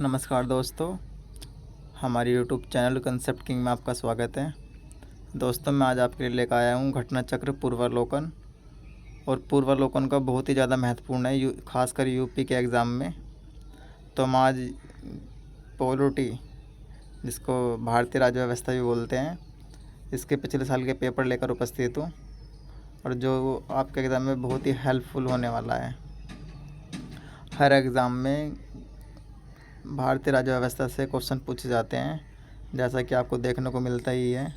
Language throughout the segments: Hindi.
नमस्कार दोस्तों, हमारी यूट्यूब चैनल कंसेप्ट किंग में आपका स्वागत है। दोस्तों, मैं आज आपके लिए लेकर आया हूँ घटना चक्र पूर्वावलोकन। और पूर्वावलोकन का बहुत ही ज़्यादा महत्वपूर्ण है खासकर यूपी के एग्ज़ाम में। तो हम आज पॉलिटी, जिसको भारतीय राज्य व्यवस्था भी बोलते हैं, इसके पिछले साल के पेपर लेकर उपस्थित हूँ और जो आपके एग्ज़ाम में बहुत ही हेल्पफुल होने वाला है। हर एग्ज़ाम में भारतीय राज्य व्यवस्था से क्वेश्चन पूछे जाते हैं, जैसा कि आपको देखने को मिलता ही है।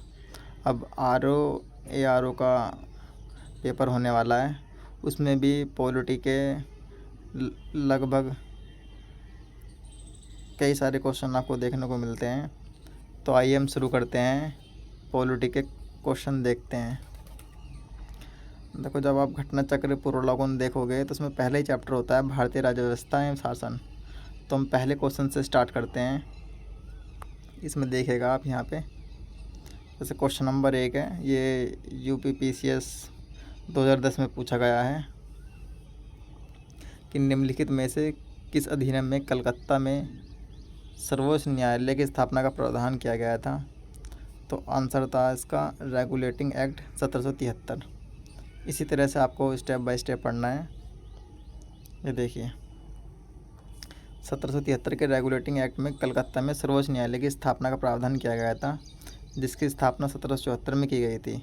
अब ARO का पेपर होने वाला है, उसमें भी पॉलिटी के लगभग कई सारे क्वेश्चन आपको देखने को मिलते हैं। तो आइए हम शुरू करते हैं, पॉलिटी के क्वेश्चन देखते हैं। देखो, जब आप घटना चक्र पूर्वावलोकन देखोगे तो उसमें पहले ही चैप्टर होता है भारतीय राज्य व्यवस्था एवं शासन। तो हम पहले क्वेश्चन से स्टार्ट करते हैं। इसमें देखिएगा आप यहाँ पे, जैसे क्वेश्चन नंबर 1 है, ये UPPCS 2010 में पूछा गया है कि निम्नलिखित में से किस अधिनियम में कलकत्ता में सर्वोच्च न्यायालय की स्थापना का प्रावधान किया गया था। तो आंसर था इसका रेगुलेटिंग एक्ट 1773। इसी तरह से आपको स्टेप बाय स्टेप पढ़ना है। ये देखिए, 1773 के रेगुलेटिंग एक्ट में कलकत्ता में सर्वोच्च न्यायालय की स्थापना का प्रावधान किया गया था, जिसकी स्थापना 1774 में की गई थी।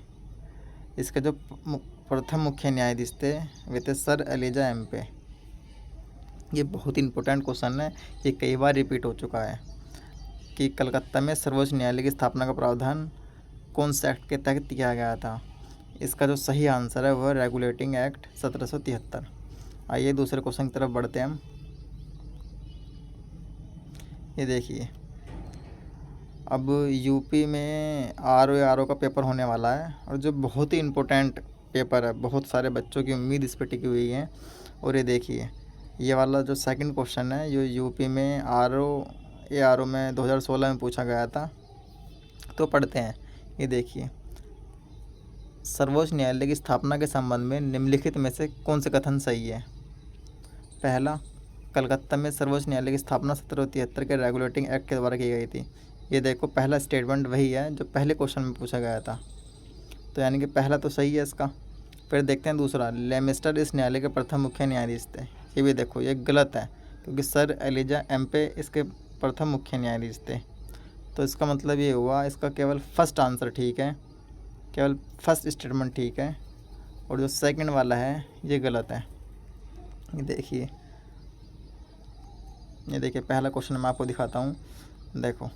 इसके जो प्रथम मुख्य न्यायाधीश थे वे थे सर एलिजा एम्पे। ये बहुत ही इंपॉर्टेंट क्वेश्चन है, ये कई बार रिपीट हो चुका है कि कलकत्ता में सर्वोच्च न्यायालय की स्थापना का प्रावधान कौन से एक्ट के तहत किया गया था। इसका जो सही आंसर है वह रेगुलेटिंग एक्ट 1773। आइए दूसरे क्वेश्चन की तरफ बढ़ते हैं हम। ये देखिए, अब यूपी में RO का पेपर होने वाला है और जो बहुत ही इम्पोर्टेंट पेपर है, बहुत सारे बच्चों की उम्मीद इस पर टिकी हुई है। और ये देखिए, ये वाला जो सेकंड क्वेश्चन है, जो यूपी में RO में 2016 में पूछा गया था। तो पढ़ते हैं। ये देखिए, सर्वोच्च न्यायालय की स्थापना के संबंध में निम्नलिखित में से कौन से कथन सही है। पहला, कलकत्ता में सर्वोच्च न्यायालय की स्थापना 1773 के रेगुलेटिंग एक्ट के द्वारा की गई थी। ये देखो, पहला स्टेटमेंट वही है जो पहले क्वेश्चन में पूछा गया था, तो यानी कि पहला तो सही है इसका। फिर देखते हैं दूसरा, लेमिस्टर इस न्यायालय के प्रथम मुख्य न्यायाधीश थे। ये भी देखो, ये गलत है, क्योंकि सर एलिजा एम्पे इसके प्रथम मुख्य न्यायाधीश थे। तो इसका मतलब ये हुआ, इसका केवल फर्स्ट आंसर ठीक है, केवल फर्स्ट स्टेटमेंट ठीक है, और जो सेकंड वाला है ये गलत है। ये देखिए पहला क्वेश्चन मैं आपको दिखाता हूँ। देखो,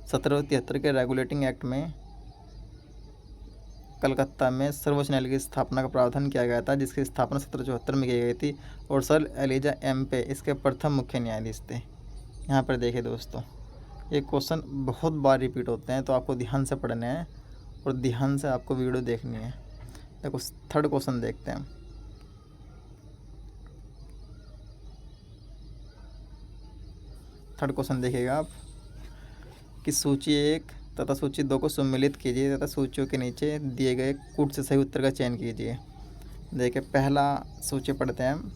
1773 के रेगुलेटिंग एक्ट में कलकत्ता में सर्वोच्च न्यायालय की स्थापना का प्रावधान किया गया था, जिसकी स्थापना 1774 में की गई थी, और सर एलिजा एम्पे इसके प्रथम मुख्य न्यायाधीश थे। यहाँ पर देखिए दोस्तों, ये क्वेश्चन बहुत बार रिपीट होते हैं, तो आपको ध्यान से पढ़ने हैं और ध्यान से आपको वीडियो देखनी है। देखो, थर्ड क्वेश्चन देखते हैं। थर्ड क्वेश्चन देखिएगा आप कि सूची 1 तथा सूची 2 को सम्मिलित कीजिए तथा सूचियों के नीचे दिए गए कूट से सही उत्तर का चयन कीजिए। देखिए, पहला सूची पढ़ते हैं हम।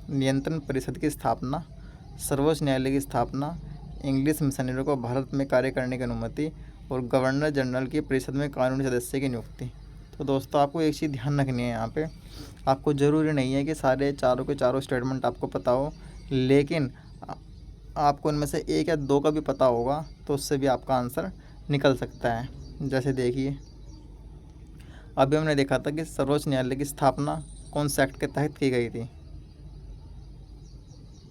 नियंत्रण परिषद की स्थापना, सर्वोच्च न्यायालय की स्थापना, इंग्लिश मिशनरियों को भारत में कार्य करने की अनुमति, और गवर्नर जनरल की परिषद में कानूनी सदस्य की नियुक्ति। तो दोस्तों, आपको एक चीज़ ध्यान रखनी है यहाँ पे, आपको ज़रूरी नहीं है कि सारे चारों के चारों स्टेटमेंट आपको पता हो, लेकिन आपको इनमें से एक या दो का भी पता होगा तो उससे भी आपका आंसर निकल सकता है। जैसे देखिए, अभी हमने देखा था कि सर्वोच्च न्यायालय की स्थापना कौन से एक्ट के तहत की गई थी।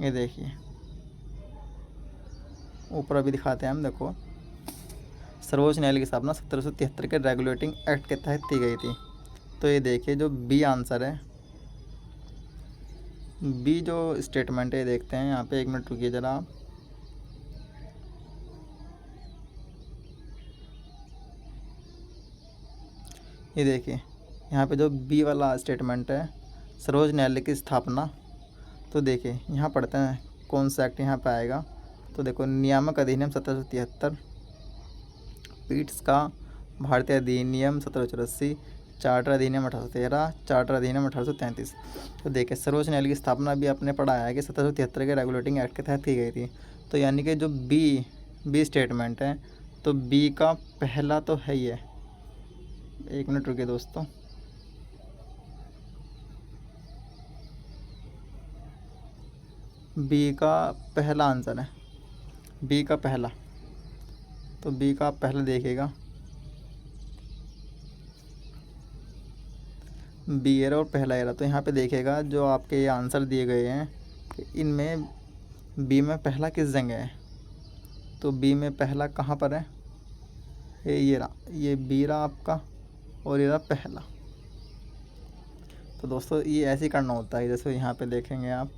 ये देखिए, ऊपर अभी दिखाते हैं हम। देखो, सर्वोच्च न्यायालय की स्थापना 1773 के रेगुलेटिंग एक्ट के तहत की गई थी। तो ये देखिए, जो बी आंसर है, बी जो स्टेटमेंट है, देखते हैं यहाँ पे। 1 मिनट रुकिए ज़रा आप। ये देखिए, यहाँ पे जो बी वाला स्टेटमेंट है, सर्वोच्च न्यायालय की स्थापना, तो देखिए यहाँ पढ़ते हैं कौन सा एक्ट यहाँ पे आएगा। तो देखो, नियामक अधिनियम 1773, पीट्स का भारतीय अधिनियम 1784, चार्टर अधिनियम 1813, चार्टर अधिनियम 1833। तो देखिए सर्वोच्च न्यायालय की स्थापना भी आपने पढ़ा है कि 1773 के रेगुलेटिंग एक्ट के तहत की गई थी। तो यानी कि जो बी स्टेटमेंट है, तो बी का पहला तो है ही है। 1 मिनट रुकिए दोस्तों, बी का पहला आंसर है, बी का पहला। तो बी का आप पहले देखिएगा, बी एरा और पहला एरा। तो यहाँ पे देखिएगा जो आपके ये आंसर दिए गए हैं कि इनमें बी में पहला किस जगह है। तो बी में पहला कहाँ पर है, ये रहा, ये बी रहा आपका और ये रहा पहला। तो दोस्तों ये ऐसे ही करना होता है। जैसे यहाँ पे देखेंगे आप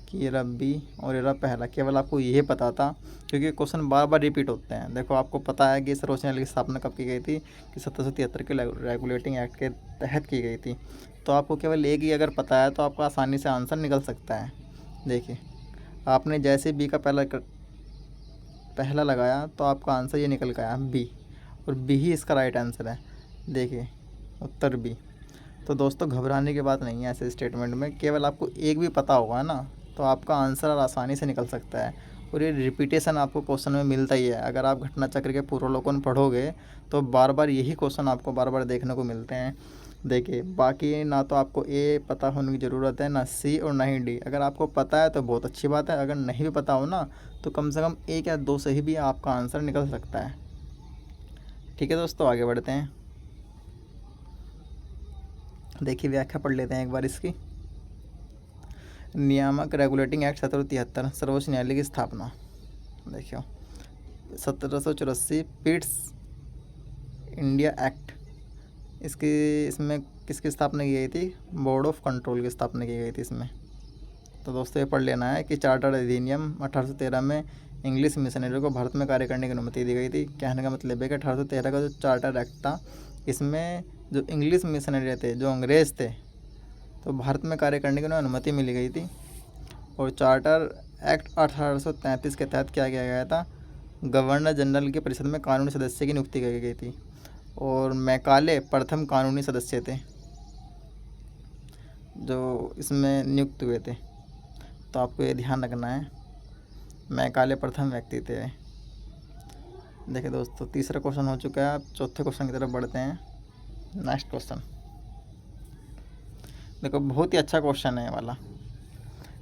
कि ये रहा बी और ये रहा पहला। केवल आपको ये पता था क्योंकि क्वेश्चन बार बार रिपीट होते हैं। देखो आपको पता है कि सर्वोच्च न्यायालय की स्थापना कब की गई थी, कि 1773 के रेगुलेटिंग एक्ट के तहत की गई थी। तो आपको केवल एक ही अगर पता है तो आपका आसानी से आंसर निकल सकता है। देखिए आपने जैसे बी का पहला लगाया तो आपका आंसर ये निकल गया बी, और बी ही इसका राइट आंसर है। देखिए उत्तर बी। तो दोस्तों घबराने की बात नहीं है ऐसे स्टेटमेंट में, केवल आपको एक भी पता होगा ना तो आपका आंसर आसानी से निकल सकता है। और ये रिपीटेशन आपको क्वेश्चन में मिलता ही है। अगर आप घटना चक्र के पूर्वावलोकन पढ़ोगे तो बार बार यही क्वेश्चन आपको बार बार देखने को मिलते हैं। देखिए बाकी ना तो आपको ए पता होने की ज़रूरत है, ना सी और ना ही डी। अगर आपको पता है तो बहुत अच्छी बात है, अगर नहीं भी पता हो ना तो कम से कम 1 या 2 से ही भी आपका आंसर निकल सकता है। ठीक है दोस्तों, आगे बढ़ते हैं। देखिए व्याख्या पढ़ लेते हैं एक बार इसकी। नियामक रेगुलेटिंग एक्ट 1773, सर्वोच्च न्यायालय की स्थापना। देखियो 1784 पिट्स इंडिया एक्ट, इसमें किसकी स्थापना की गई थी, बोर्ड ऑफ कंट्रोल की स्थापना की गई थी इसमें। तो दोस्तों ये पढ़ लेना है कि चार्टर अधिनियम 1813 में इंग्लिश मिशनरी को भारत में कार्य करने की अनुमति दी गई थी। कहने का मतलब है कि 1813 का जो चार्टर एक्ट था इसमें जो इंग्लिश मिशनरी थे, जो अंग्रेज़ थे, तो भारत में कार्य करने की उन्हें अनुमति मिली गई थी। और चार्टर एक्ट 1833 के तहत क्या किया गया था, गवर्नर जनरल की परिषद में कानूनी सदस्य की नियुक्ति की गई थी। और मैकाले प्रथम कानूनी सदस्य थे जो इसमें नियुक्त हुए थे। तो आपको ये ध्यान रखना है, मैकाले प्रथम व्यक्ति थे। देखिए दोस्तों तीसरा क्वेश्चन हो चुका है, अब चौथे क्वेश्चन की तरफ बढ़ते हैं। नेक्स्ट क्वेश्चन देखो, बहुत ही अच्छा क्वेश्चन है ये वाला।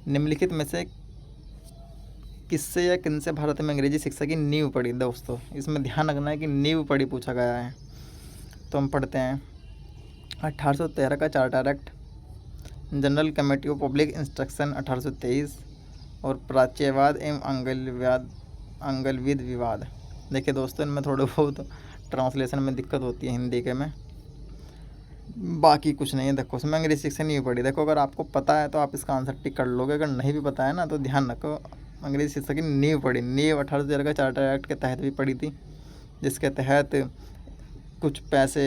निम्नलिखित में से किससे या किनसे भारत में अंग्रेजी शिक्षा की नींव पड़ी। दोस्तों इसमें ध्यान रखना है कि नींव पड़ी पूछा गया है। तो हम पढ़ते हैं 1813 का charter act, general committee of public instruction 1823, और प्राच्यवाद एवं आंगलविद विवाद। देखिए दोस्तों इनमें थोड़े बहुत ट्रांसलेशन में दिक्कत होती है हिंदी के में, बाकी कुछ नहीं है। देखो उसमें अंग्रेजी शिक्षा नहीं पढ़ी। देखो अगर आपको पता है तो आप इसका आंसर टिक कर लोगे, अगर नहीं भी पता है ना तो ध्यान रखो अंग्रेजी शिक्षा की नींव पड़ी। नींव 1813 का चार्टर एक्ट के तहत भी पड़ी थी, जिसके तहत कुछ पैसे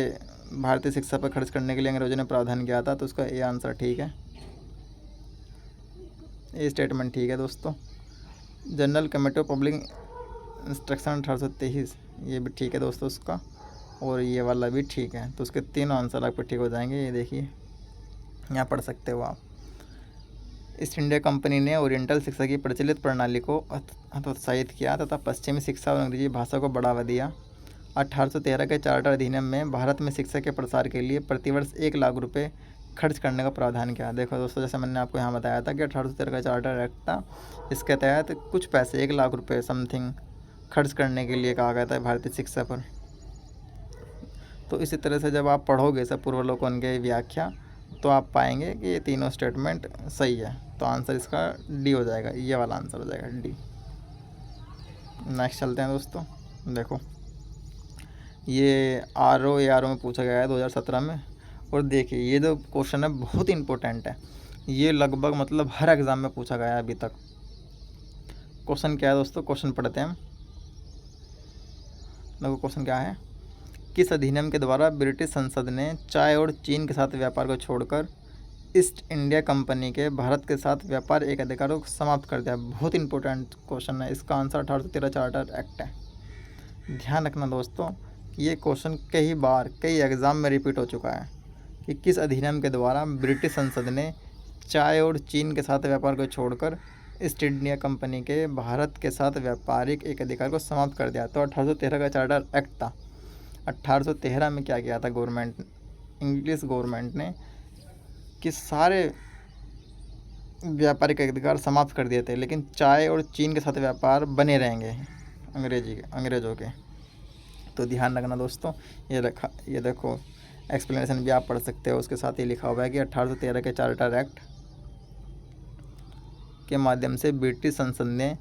भारतीय शिक्षा पर खर्च करने के लिए अंग्रेजों ने प्रावधान किया था। तो उसका ये आंसर ठीक है, ये स्टेटमेंट ठीक है दोस्तों। General committee of public instruction 1823 ये भी ठीक है दोस्तों उसका, और ये वाला भी ठीक है। तो उसके 3 आंसर आपको ठीक हो जाएंगे। ये देखिए यहाँ पढ़ सकते हो आप। ईस्ट इंडिया कंपनी ने ओरिएंटल शिक्षा की प्रचलित प्रणाली को हतोत्साहित किया तथा पश्चिमी शिक्षा और अंग्रेजी भाषा को बढ़ावा दिया। 1813 के चार्टर अधिनियम में भारत में शिक्षा के प्रसार के लिए प्रतिवर्ष 1 लाख रुपए खर्च करने का प्रावधान किया। देखो दोस्तों जैसे मैंने आपको यहाँ बताया था कि 1813 का चार्टर एक्ट था, इसके तहत कुछ पैसे 1 लाख रुपए समथिंग खर्च करने के लिए कहा गया था भारतीय शिक्षा पर। तो इसी तरह से जब आप पढ़ोगे सब पूर्वावलोकन की व्याख्या तो आप पाएंगे कि ये तीनों स्टेटमेंट सही है। तो आंसर इसका डी हो जाएगा, ये वाला आंसर हो जाएगा डी। नेक्स्ट चलते हैं दोस्तों। देखो ये आर.ओ. में पूछा गया है 2017 में। और देखिए ये जो क्वेश्चन है बहुत इंपॉर्टेंट है, ये लगभग मतलब हर एग्ज़ाम में पूछा गया है अभी तक। क्वेश्चन क्या है दोस्तों, क्वेश्चन पढ़ते हैं। देखो क्वेश्चन क्या है, किस अधिनियम के द्वारा ब्रिटिश संसद ने चाय और चीन के साथ व्यापार को छोड़कर ईस्ट इंडिया कंपनी के भारत के साथ व्यापार एक अधिकारों को समाप्त कर दिया। बहुत इंपॉर्टेंट क्वेश्चन है, इसका आंसर 1813 चार्टर एक्ट है। ध्यान रखना दोस्तों ये क्वेश्चन कई बार कई एग्ज़ाम में रिपीट हो चुका है कि किस अधिनियम के द्वारा ब्रिटिश संसद ने चाय और चीन के साथ व्यापार को छोड़कर ईस्ट इंडिया कंपनी के भारत के साथ व्यापारिक एक अधिकार को समाप्त कर दिया। तो 1813 का चार्टर एक्ट था। 1813 में क्या किया था गवर्नमेंट, इंग्लिश गवर्नमेंट ने, कि सारे व्यापारिक अधिकार समाप्त कर दिए थे, लेकिन चाय और चीन के साथ व्यापार बने रहेंगे अंग्रेज़ों के। तो ध्यान रखना दोस्तों, ये देखो एक्सप्लेनेशन भी आप पढ़ सकते हो, उसके साथ ही लिखा हुआ है कि 1813 के चार्टर एक्ट के माध्यम से ब्रिटिश संसद ने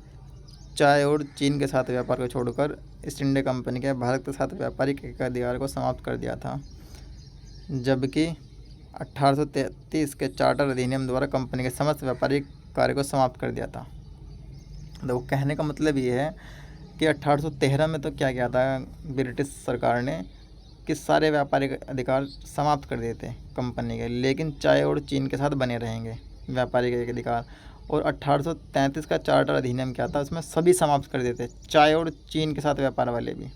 चाय और चीन के साथ व्यापार को छोड़कर ईस्ट इंडिया कंपनी के भारत के साथ व्यापारिक एकाधिकार को समाप्त कर दिया था, जबकि 1833 के चार्टर अधिनियम द्वारा कंपनी के समस्त व्यापारिक कार्य को समाप्त कर दिया था। तो कहने का मतलब ये है कि 1813 में तो क्या किया था ब्रिटिश सरकार ने कि सारे व्यापारिक अधिकार समाप्त कर दिए थे कंपनी के, लेकिन चाय और चीन के साथ बने रहेंगे व्यापारिक अधिकार। और 1833 का चार्टर अधिनियम क्या था, उसमें सभी समाप्त कर देते, चाय और चीन के साथ व्यापार वाले भी,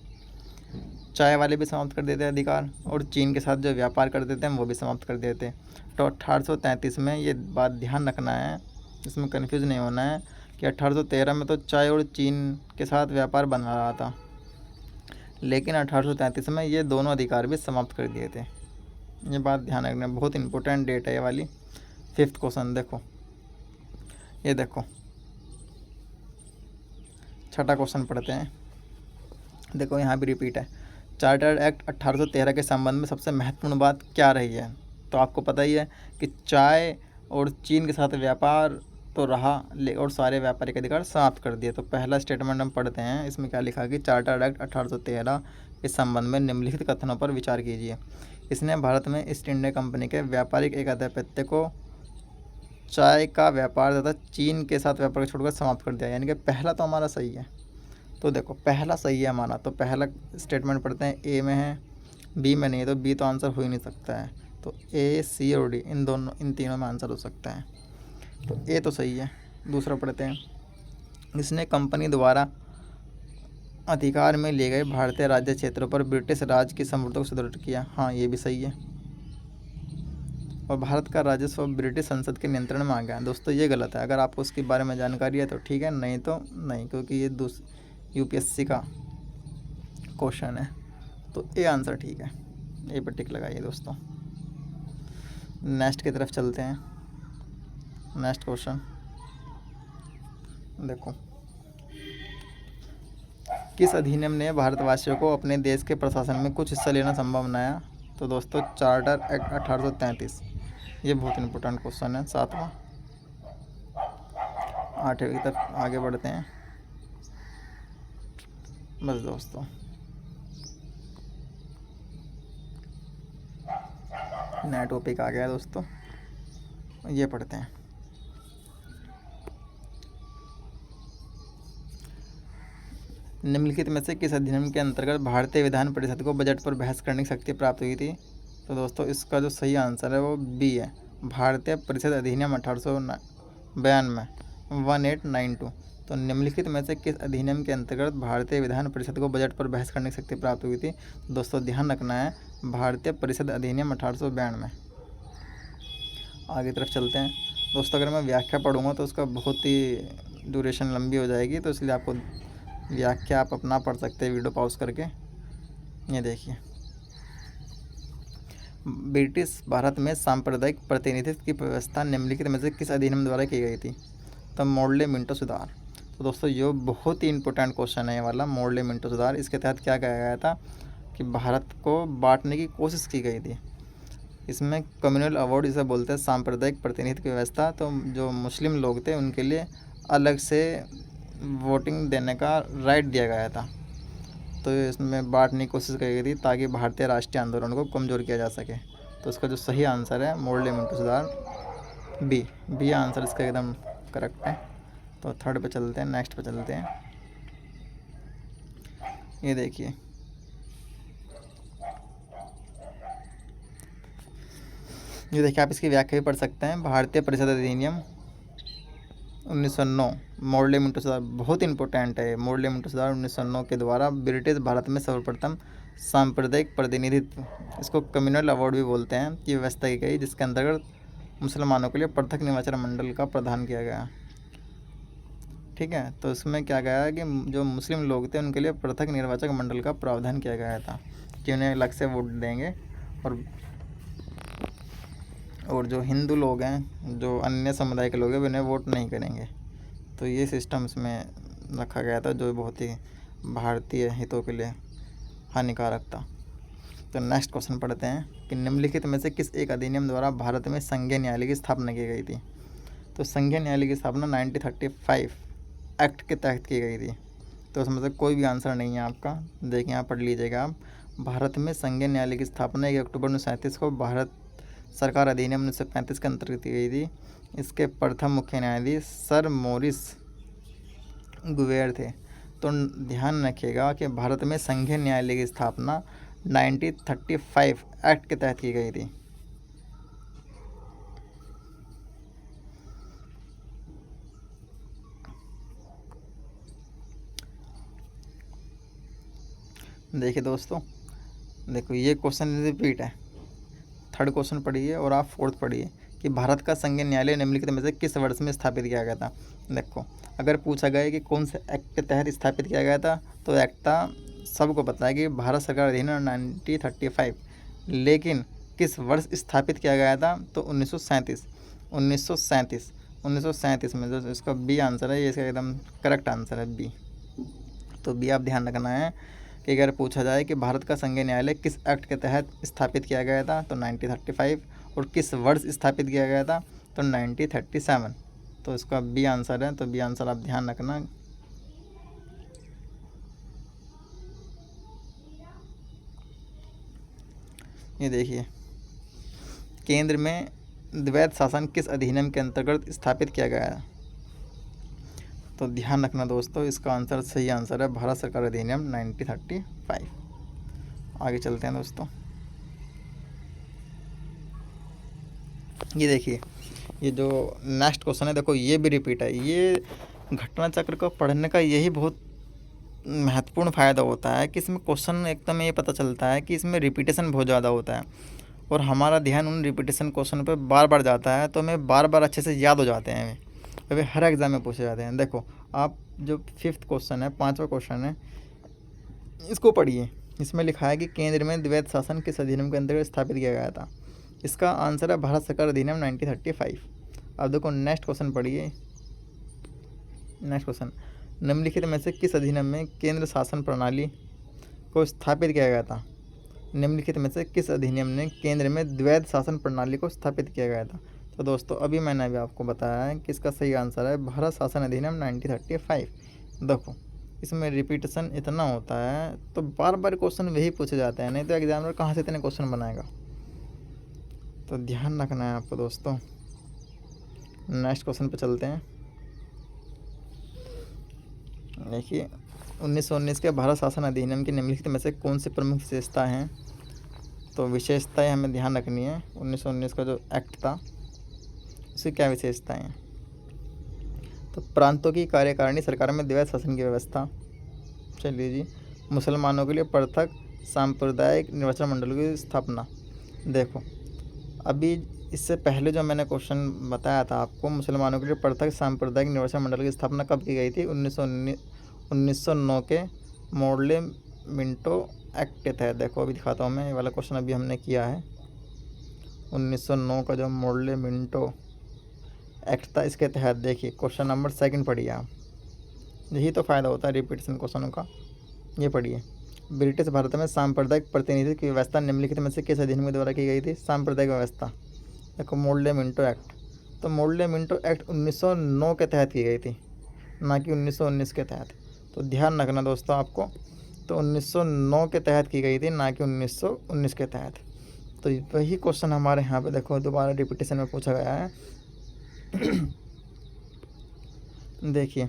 चाय वाले भी समाप्त कर देते अधिकार, और चीन के साथ जो व्यापार कर देते हैं वो भी समाप्त कर देते। तो 1833 में ये बात ध्यान रखना है, इसमें कन्फ्यूज़ नहीं होना है कि 1813 में तो चाय और चीन के साथ व्यापार बन रहा था, लेकिन 1833 में ये दोनों अधिकार भी समाप्त कर दिए थे। ये बात ध्यान रखना, बहुत इंपॉर्टेंट डेट है ये वाली। 5th क्वेश्चन देखो, ये देखो 6ठा क्वेश्चन पढ़ते हैं। देखो यहाँ भी रिपीट है, चार्टर एक्ट 1813 के संबंध में सबसे महत्वपूर्ण बात क्या रही है। तो आपको पता ही है कि चाय और चीन के साथ व्यापार तो रहा, और सारे व्यापारिक अधिकार समाप्त कर दिए। तो पहला स्टेटमेंट हम पढ़ते हैं, इसमें क्या लिखा कि चार्टर एक्ट 1813 के संबंध में निम्नलिखित कथनों पर विचार कीजिए। इसने भारत में ईस्ट इंडिया कंपनी के व्यापारिक एकाधिपत्य को चाय का व्यापार तथा चीन के साथ व्यापार को छोड़कर समाप्त कर दिया, यानी कि पहला तो हमारा सही है। तो देखो पहला सही है हमारा, तो पहला स्टेटमेंट पढ़ते हैं, ए में है, बी में नहीं है, तो बी तो आंसर हो ही नहीं सकता है। तो ए, सी और डी, इन तीनों में आंसर हो सकता है, तो ए तो सही है। दूसरा पढ़ते हैं, इसने कंपनी द्वारा अधिकार में लिए गए भारतीय राज्य क्षेत्रों पर ब्रिटिश राज की समृद्धि को सुदृढ़ किया। हाँ, ये भी सही है। और भारत का राजस्व ब्रिटिश संसद के नियंत्रण में आ गया। दोस्तों ये गलत है, अगर आपको उसके बारे में जानकारी है तो ठीक है, नहीं तो नहीं, क्योंकि ये यूपीएससी का क्वेश्चन है। तो ए आंसर ठीक है, ए पर टिक लगाइए दोस्तों। नेक्स्ट की तरफ चलते हैं। नेक्स्ट क्वेश्चन देखो, किस अधिनियम ने भारतवासियों को अपने देश के प्रशासन में कुछ हिस्सा लेना संभव बनाया। तो दोस्तों चार्टर एक्ट 1833, ये बहुत इंपॉर्टेंट क्वेश्चन है। 7वां, 8वीं की तरफ आगे बढ़ते हैं। बस दोस्तों नया टॉपिक आ गया दोस्तों, ये पढ़ते हैं। निम्नलिखित में से किस अधिनियम के अंतर्गत भारतीय विधान परिषद को बजट पर बहस करने की शक्ति प्राप्त हुई थी। तो दोस्तों इसका जो सही आंसर है वो बी है, भारतीय परिषद अधिनियम 1892 1892। तो निम्नलिखित में से किस अधिनियम के अंतर्गत भारतीय विधान परिषद को बजट पर बहस करने की शक्ति प्राप्त हुई थी। तो दोस्तों ध्यान रखना है, भारतीय परिषद अधिनियम 1892। आगे तरफ चलते हैं दोस्तों। अगर मैं व्याख्या पढ़ूंगा तो उसका बहुत ही ड्यूरेशन लंबी हो जाएगी, तो इसलिए आपको व्याख्या आप अपना पढ़ सकते हैं वीडियो पॉज करके। ये देखिए, ब्रिटिश भारत में सांप्रदायिक प्रतिनिधित्व की व्यवस्था निम्नलिखित में से किस अधिनियम द्वारा की गई थी। तो मोर्ले मिंटो सुधार। तो दोस्तों ये बहुत ही इंपॉर्टेंट क्वेश्चन है ये वाला, मोर्ले मिंटो सुधार। इसके तहत क्या कहा गया था कि भारत को बांटने की कोशिश की गई थी। इसमें कम्युनल अवार्ड जिसे बोलते हैं, सांप्रदायिक प्रतिनिधित्व की व्यवस्था, तो जो मुस्लिम लोग थे उनके लिए अलग से वोटिंग देने का राइट दिया गया था। तो इसमें बांटने की कोशिश की गई थी ताकि भारतीय राष्ट्रीय आंदोलन को कमज़ोर किया जा सके। तो इसका जो सही आंसर है मोर्ले मिंटो सुधार, बी आंसर इसका एकदम करेक्ट है। तो 3rd पे चलते हैं, नेक्स्ट पे चलते हैं। ये देखिए, आप इसकी व्याख्या भी पढ़ सकते हैं। भारतीय परिषद अधिनियम 1909, मोर्ले मिंटो सुधार बहुत इंपॉर्टेंट है। मोर्ले मिंटो सुधार 1909 के द्वारा ब्रिटिश भारत में सर्वप्रथम सांप्रदायिक प्रतिनिधित्व, इसको कम्युनल अवार्ड भी बोलते हैं, की व्यवस्था की गई, जिसके अंतर्गत मुसलमानों के लिए पृथक निर्वाचन मंडल का प्रावधान किया गया। ठीक है, तो इसमें क्या गया है कि जो मुस्लिम लोग थे उनके लिए पृथक निर्वाचक मंडल का प्रावधान किया गया था कि उन्हें अलग से वोट देंगे, और जो हिंदू लोग हैं, जो अन्य समुदाय के लोग हैं, उन्हें वोट नहीं करेंगे। तो ये सिस्टम इसमें रखा गया था जो बहुत ही भारतीय हितों के लिए हानिकारक था। तो नेक्स्ट क्वेश्चन पढ़ते हैं कि निम्नलिखित में से किस एक अधिनियम द्वारा भारत में संघीय न्यायालय की स्थापना की गई थी। तो संघीय न्यायालय की स्थापना 1935 एक्ट के तहत की गई थी। तो इसमें से कोई भी आंसर नहीं है आपका। देखिए यहाँ पढ़ लीजिएगा आप। भारत में संघीय न्यायालय की स्थापना 1 अक्टूबर 1937 को भारत सरकार अधिनियम 1935 के अंतर्गत की गई थी। इसके प्रथम मुख्य न्यायाधीश सर मॉरिस गुवेर थे। तो ध्यान रखिएगा कि भारत में संघीय न्यायालय की स्थापना 1935 एक्ट के तहत की गई थी। देखिए दोस्तों, देखो ये क्वेश्चन रिपीट है। थर्ड क्वेश्चन पढ़िए और आप फोर्थ पढ़िए कि भारत का संघीय न्यायालय निम्नलिखित में से किस वर्ष में स्थापित किया गया था। देखो, अगर पूछा गया कि कौन से एक्ट के तहत स्थापित किया गया था, तो एक्ट था, सबको पता है कि भारत सरकार अधिनियम 1935, लेकिन किस वर्ष स्थापित किया गया था, तो 1937 में। जो इसका बी आंसर है, ये इसका एकदम करेक्ट आंसर है बी। तो बी आप ध्यान रखना है कि अगर पूछा जाए कि भारत का संघीय न्यायालय किस एक्ट के तहत स्थापित किया गया था, तो 1935, और किस वर्ष स्थापित किया गया था, तो 1937। तो इसका बी आंसर है। तो बी आंसर आप ध्यान रखना। ये देखिए, केंद्र में द्वैध शासन किस अधिनियम के अंतर्गत स्थापित किया गया है। तो ध्यान रखना दोस्तों, इसका आंसर, सही आंसर है भारत सरकार अधिनियम 1935। आगे चलते हैं दोस्तों। ये देखिए, ये जो नेक्स्ट क्वेश्चन है, देखो ये भी रिपीट है। ये घटना चक्र को पढ़ने का यही बहुत महत्वपूर्ण फ़ायदा होता है कि इसमें क्वेश्चन एकदम ये पता चलता है कि इसमें रिपीटेशन बहुत ज़्यादा होता है, और हमारा ध्यान उन रिपीटेशन क्वेश्चन पर बार बार जाता है, तो हमें बार बार अच्छे से याद हो जाते हैं, वे हर एग्ज़ाम में पूछे जाते हैं। देखो आप, जो 5th क्वेश्चन है, 5वां क्वेश्चन है, इसको पढ़िए। इसमें लिखा है कि केंद्र में द्वैध शासन किस अधिनियम के अंतर्गत स्थापित किया गया था। इसका आंसर है भारत सरकार अधिनियम 1935। अब देखो नेक्स्ट क्वेश्चन पढ़िए। नेक्स्ट क्वेश्चन, निम्नलिखित में से किस अधिनियम में केंद्र शासन प्रणाली को स्थापित किया गया था। निम्नलिखित में से किस अधिनियम ने केंद्र में द्वैध शासन प्रणाली को स्थापित किया गया था। तो दोस्तों अभी मैंने अभी आपको बताया है कि इसका सही आंसर है भारत शासन अधिनियम 1935। देखो इसमें रिपीटेशन इतना होता है, तो बार बार क्वेश्चन वही पूछे जाते हैं, नहीं तो एग्जामिनर कहाँ से इतने क्वेश्चन बनाएगा। तो ध्यान रखना है आपको दोस्तों। नेक्स्ट क्वेश्चन पे चलते हैं। देखिए, 1919 के भारत शासन अधिनियम की निम्नलिखित में से कौन सी प्रमुख विशेषता हैं। तो विशेषताएं हमें ध्यान रखनी है। 1919 का जो एक्ट था, उसकी क्या विशेषताएं हैं। तो प्रांतों की कार्यकारिणी सरकार में द्वैध शासन की व्यवस्था। चलिए जी, मुसलमानों के लिए पृथक सांप्रदायिक निर्वाचन मंडल की स्थापना। देखो अभी इससे पहले जो मैंने क्वेश्चन बताया था आपको, मुसलमानों के लिए पृथक सांप्रदायिक निर्वाचन मंडल की स्थापना कब की गई थी। 1909 के मोर्ले मिंटो एक्ट के तहत। देखो अभी दिखाता हूँ मैं, ये वाला क्वेश्चन अभी हमने किया है। 1909 का जो मोर्ले मिंटो एक्ट था, इसके तहत देखिए क्वेश्चन नंबर 2 पढ़िए आप। यही तो फ़ायदा होता है रिपीटेशन क्वेश्चनों का। ये पढ़िए, ब्रिटिश भारत में सांप्रदायिक प्रतिनिधित्व की व्यवस्था निम्नलिखित में से किस अधिनियम के द्वारा की गई थी। सांप्रदायिक व्यवस्था, देखो मोर्ले मिंटो एक्ट। तो मोर्ले मिंटो एक्ट 1909 के तहत की गई थी, ना कि 1919 के तहत। तो ध्यान रखना दोस्तों आपको। तो 1909 के तहत की गई थी, ना कि 1919 के तहत। तो वही क्वेश्चन हमारे यहाँ पे देखो दोबारा रिपीटेशन में पूछा गया है। देखिए,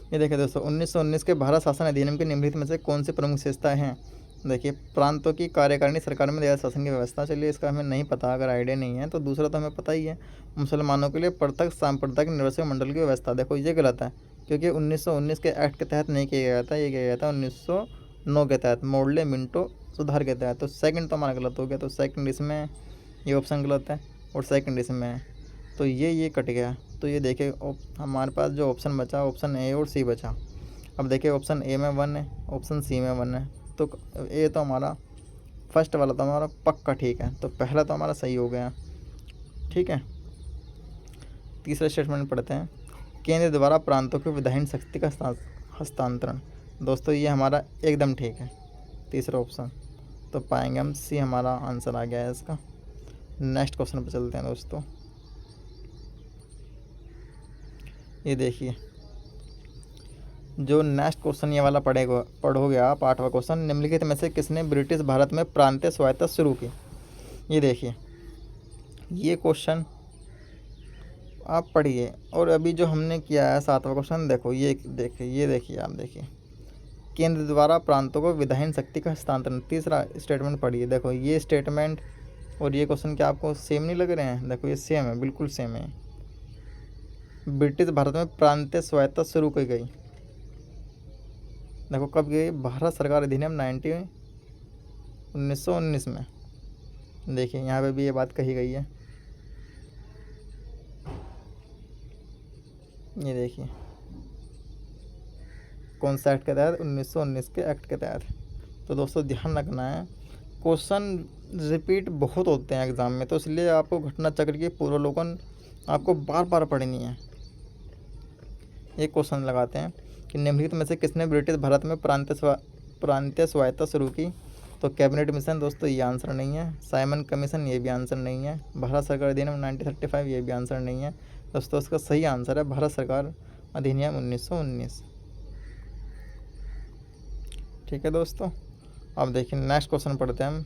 ये देखिए दोस्तों, 1919 के भारत शासन अधिनियम के निम्नलिखित में से कौन सी प्रमुख विशेषताएं हैं। देखिए, प्रांतों की कार्यकारिणी सरकार में द्वैध शासन की व्यवस्था। चलिए इसका हमें नहीं पता, अगर आइडिया नहीं है तो दूसरा तो हमें पता ही है। मुसलमानों के लिए पृथक सांप्रदायिक निर्वाचन मंडल की व्यवस्था। देखो ये गलत है, क्योंकि 1919 के एक्ट के तहत नहीं किया गया था, ये किया गया था 1909 के तहत, मोडले मिंटो सुधार के तहत। तो सेकंड तो हमारा गलत हो गया, तो सेकंड इसमें, ये ऑप्शन गलत है और सेकंड इसमें है, तो ये कट गया। तो ये देखिए हमारे पास जो ऑप्शन बचा, ऑप्शन ए और सी बचा। अब देखिए ऑप्शन ए में 1 है, ऑप्शन सी में 1 है, तो ए तो हमारा फर्स्ट वाला तो हमारा पक्का ठीक है, तो पहला तो हमारा सही हो गया। ठीक है, तीसरा स्टेटमेंट पढ़ते हैं। केंद्र द्वारा प्रांतों को विधायन शक्ति का हस्तांतरण। दोस्तों ये हमारा एकदम ठीक है, तीसरा ऑप्शन, तो पाएंगे हम सी हमारा आंसर आ गया है इसका। नेक्स्ट क्वेश्चन पर चलते हैं दोस्तों। ये देखिए जो नेक्स्ट क्वेश्चन ये वाला पढ़ोगे आप, 8वां क्वेश्चन, निम्नलिखित में से किसने ब्रिटिश भारत में प्रांतीय स्वायत्तता शुरू की। ये देखिए ये क्वेश्चन आप पढ़िए, और अभी जो हमने किया है 7वां क्वेश्चन, देखो ये देखिए आप देखिए, केंद्र द्वारा प्रांतों को विधायन शक्ति का हस्तांतरण। तीसरा स्टेटमेंट पढ़िए, देखो ये स्टेटमेंट और ये क्वेश्चन क्या आपको सेम नहीं लग रहे हैं। देखो ये सेम है, बिल्कुल सेम है। ब्रिटिश भारत में प्रांतीय स्वायत्तता शुरू की गई, देखो कब गई, भारत सरकार अधिनियम 1919 में। देखिए यहाँ पे भी ये बात कही गई है। ये देखिए कौन सा एक्ट के तहत, 1919 के एक्ट के तहत। तो दोस्तों ध्यान रखना है, क्वेश्चन रिपीट बहुत होते हैं एग्ज़ाम में, तो इसलिए आपको घटना चक्र की पूर्वावलोकन आपको बार बार पढ़नी है। एक क्वेश्चन लगाते हैं कि निम्नलिखित में से किसने ब्रिटिश भारत में प्रांतीय स्वायत्तता शुरू की। तो कैबिनेट मिशन, दोस्तों ये आंसर नहीं है। साइमन कमीशन, ये भी आंसर नहीं है। भारत सरकार अधिनियम 1935, ये भी आंसर नहीं है। दोस्तों इसका सही आंसर है भारत सरकार अधिनियम 1919। ठीक है दोस्तों, अब देखिए नेक्स्ट क्वेश्चन पढ़ते हैं हम।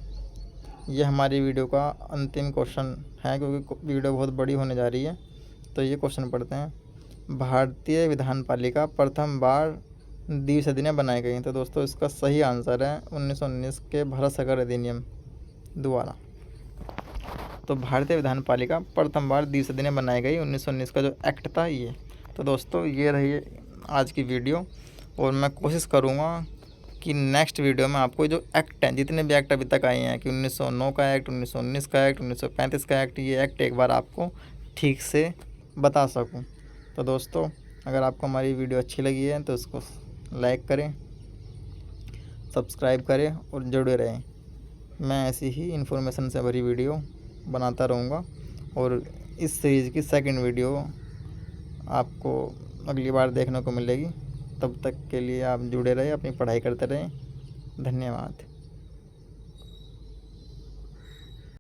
ये हमारी वीडियो का अंतिम क्वेश्चन है, क्योंकि वीडियो बहुत बड़ी होने जा रही है। तो ये क्वेश्चन पढ़ते हैं। भारतीय विधान पालिका प्रथम बार द्विसदनीय बनाई गई। तो दोस्तों इसका सही आंसर है 1919 के भारत सरकार अधिनियम द्वारा। तो भारतीय विधान पालिका प्रथम बार द्विसदनीय बनाई गई 1919 का जो एक्ट था ये। तो दोस्तों ये रही आज की वीडियो, और मैं कोशिश करूँगा कि नेक्स्ट वीडियो में आपको जो एक्ट हैं, जितने भी एक्ट अभी तक आए हैं, कि 1909 का एक्ट, 1919 का एक्ट, 1935 का एक्ट, ये एक्ट एक बार आपको ठीक से बता सकूं। तो दोस्तों अगर आपको हमारी वीडियो अच्छी लगी है तो इसको लाइक करें, सब्सक्राइब करें और जुड़े रहें। मैं ऐसी ही इन्फॉर्मेशन से भरी वीडियो बनाता रहूँगा, और इस सीरीज़ की सेकंड वीडियो आपको अगली बार देखने को मिलेगी। तब तक के लिए आप जुड़े रहें, अपनी पढ़ाई करते रहें। धन्यवाद।